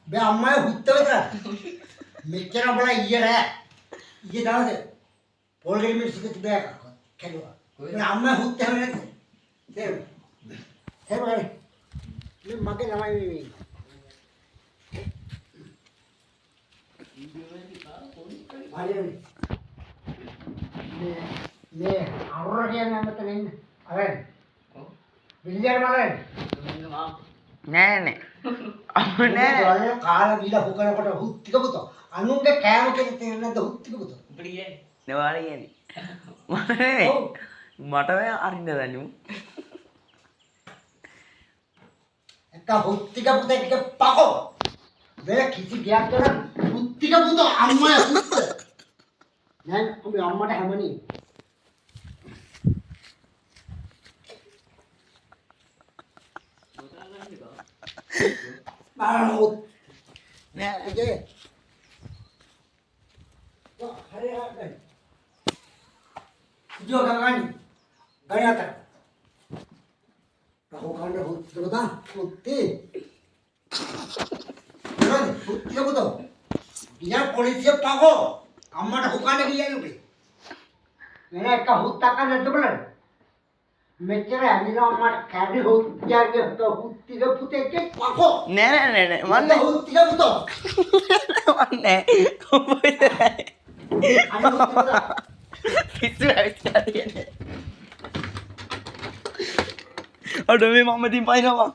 බෑ අම්මයි හුත්ත විතර. මෙච්චර බලා ඊයේ රෑ. ඊයේ දවසේ පොල්ගේ මිනිස්සුක තිබෑ කැලුවා. මේ අම්මයි හුත්ත හැම නැද්ද? තේරුණා. තේරුණා. මේ මගේ ළමයි මේ. මේ අවුර කියන්නේ මතන ඉන්න. අරන්. විල්ලියට බලන්න. නෑ නෑ. නෑ කාලා බීලා හුකනකොට හුත්තික පුතෝ. අනුන්ගේ කෑම කෙනෙක් තේරෙන්නේ නැද්ද හුත්තික පුතෝ. උඹට කියන්නේ. නවාල කියන්නේ. මට නෙමෙයි. මට මේ අරින්න දන්නු. එක හුත්තික පුතෙක් පකෝ. මේ කිසි ගයක් කරන් හුත්තික පුතෝ අම්මයි හුත්ත. නෑ උඹේ අම්මට හැමනේ. Barut. Nè cái gì? Đó, hãy ra đây. Chưa các anh. Đây là thật. Kau kan dah hut betul, hutti. Jangan hutti apa tu? Dia polisi pago. Amma dah hukan lagi yang ni. Nene kau hutakan itu benar. මෙච්චර ඇනිලා අම්මට කැඩි හුත්තියගේ හුත්තික පුතේ පකෝ නෑ නෑ නෑ මන්නේ හුත්තික පුතෝ මන්නේ පිස්සු ඇවිත්ලා තියෙන්නේ අඩ මේ මම දින් පයින්නවා